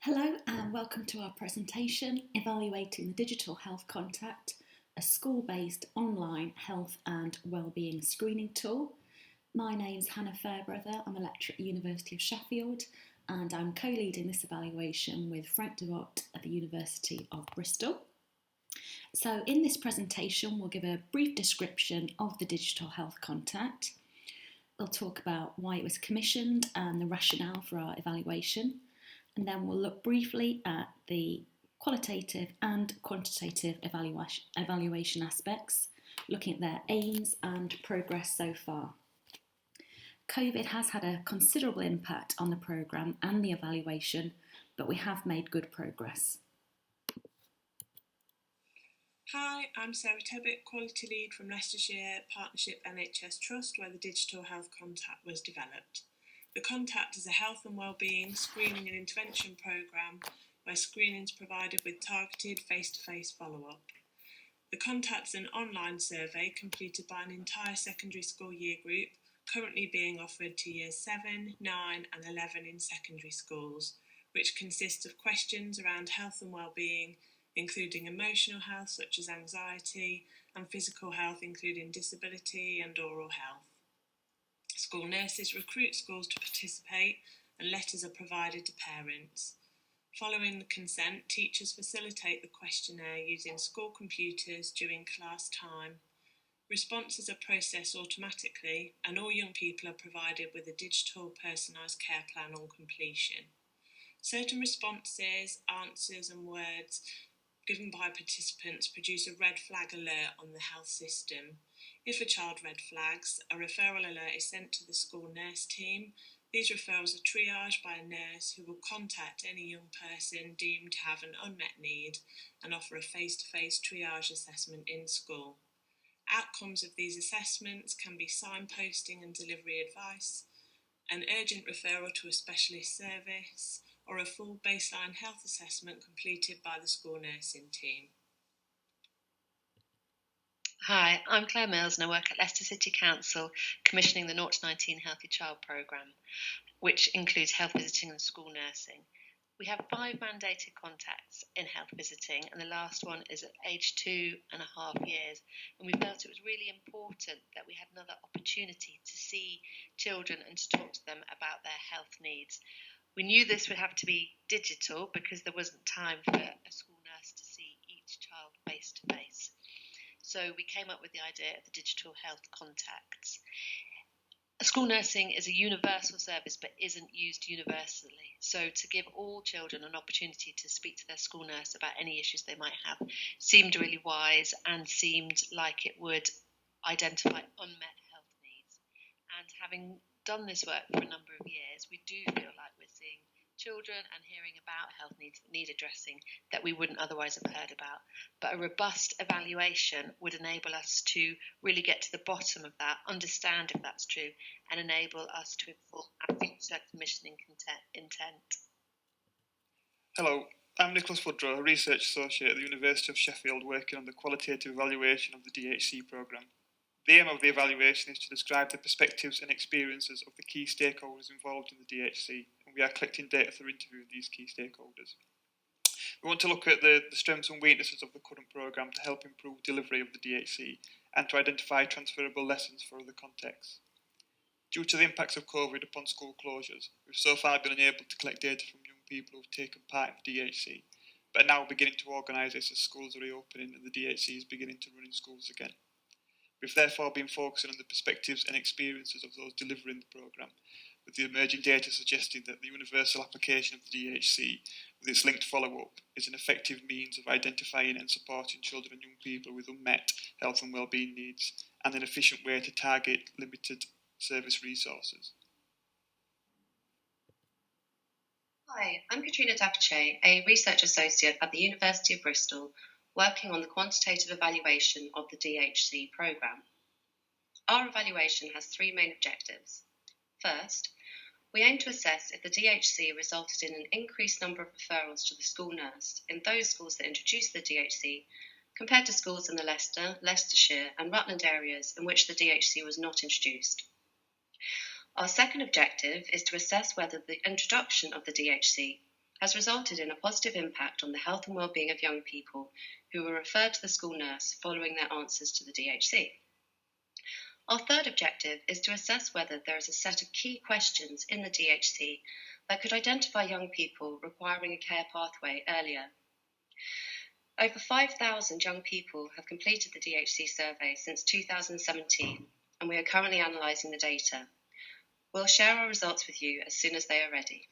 Hello and welcome to our presentation, Evaluating the Digital Health Contact, a school-based online health and wellbeing screening tool. My name's Hannah Fairbrother, I'm a lecturer at the University of Sheffield and I'm co-leading this evaluation with Frank Devott at the University of Bristol. So in this presentation we'll give a brief description of the Digital Health Contact. We'll talk about why it was commissioned and the rationale for our evaluation. And then we'll look briefly at the qualitative and quantitative evaluation aspects, looking at their aims and progress so far. COVID has had a considerable impact on the programme and the evaluation, but we have made good progress. Hi, I'm Sarah Tebbett, Quality Lead from Leicestershire Partnership NHS Trust, where the Digital Health Contact was developed. The Contact is a health and wellbeing screening and intervention programme where screening is provided with targeted face-to-face follow-up. The Contact is an online survey completed by an entire secondary school year group, currently being offered to years 7, 9 and 11 in secondary schools, which consists of questions around health and wellbeing, including emotional health such as anxiety, and physical health including disability and oral health. School nurses recruit schools to participate and letters are provided to parents. Following the consent, teachers facilitate the questionnaire using school computers during class time. Responses are processed automatically and all young people are provided with a digital personalised care plan on completion. Certain responses, answers and words given by participants produce a red flag alert on the health system. If a child red flags, a referral alert is sent to the school nurse team. These referrals are triaged by a nurse who will contact any young person deemed to have an unmet need and offer a face-to-face triage assessment in school. Outcomes of these assessments can be signposting and delivery advice, an urgent referral to a specialist service, or a full baseline health assessment completed by the school nursing team. Hi, I'm Claire Mills and I work at Leicester City Council commissioning the 0 to 19 Healthy Child programme, which includes health visiting and school nursing. We have 5 mandated contacts in health visiting and the last one is at age 2.5 years, and we felt it was really important that we had another opportunity to see children and to talk to them about their health needs. We knew this would have to be digital because there wasn't time for a school nurse to see each child face to face. So we came up with the idea of the digital health contacts. School nursing is a universal service but isn't used universally. So to give all children an opportunity to speak to their school nurse about any issues they might have seemed really wise and seemed like it would identify unmet health needs. And having done this work for a number of years, we do feel like we're seeing children and hearing about health needs that need addressing that we wouldn't otherwise have heard about. But a robust evaluation would enable us to really get to the bottom of that, understand if that's true, and enable us to inform our future commissioning intent. Hello, I'm Nicholas Woodrow, a Research Associate at the University of Sheffield working on the qualitative evaluation of the DHC programme. The aim of the evaluation is to describe the perspectives and experiences of the key stakeholders involved in the DHC, and we are collecting data through interviewing these key stakeholders. We want to look at the strengths and weaknesses of the current programme to help improve delivery of the DHC and to identify transferable lessons for other contexts. Due to the impacts of COVID upon school closures, we've so far been unable to collect data from young people who have taken part in the DHC, but are now beginning to organise this as schools are reopening and the DHC is beginning to run in schools again. We've therefore been focusing on the perspectives and experiences of those delivering the programme, with the emerging data suggesting that the universal application of the DHC, with its linked follow-up, is an effective means of identifying and supporting children and young people with unmet health and wellbeing needs, and an efficient way to target limited service resources. Hi, I'm Katarina, a Research Associate at the University of Bristol, working on the quantitative evaluation of the DHC programme. Our evaluation has 3 main objectives. First, we aim to assess if the DHC resulted in an increased number of referrals to the school nurse in those schools that introduced the DHC compared to schools in the Leicester, Leicestershire and Rutland areas in which the DHC was not introduced. Our second objective is to assess whether the introduction of the DHC has resulted in a positive impact on the health and well-being of young people who were referred to the school nurse following their answers to the DHC. Our third objective is to assess whether there is a set of key questions in the DHC that could identify young people requiring a care pathway earlier. Over 5,000 young people have completed the DHC survey since 2017, and we are currently analysing the data. We'll share our results with you as soon as they are ready.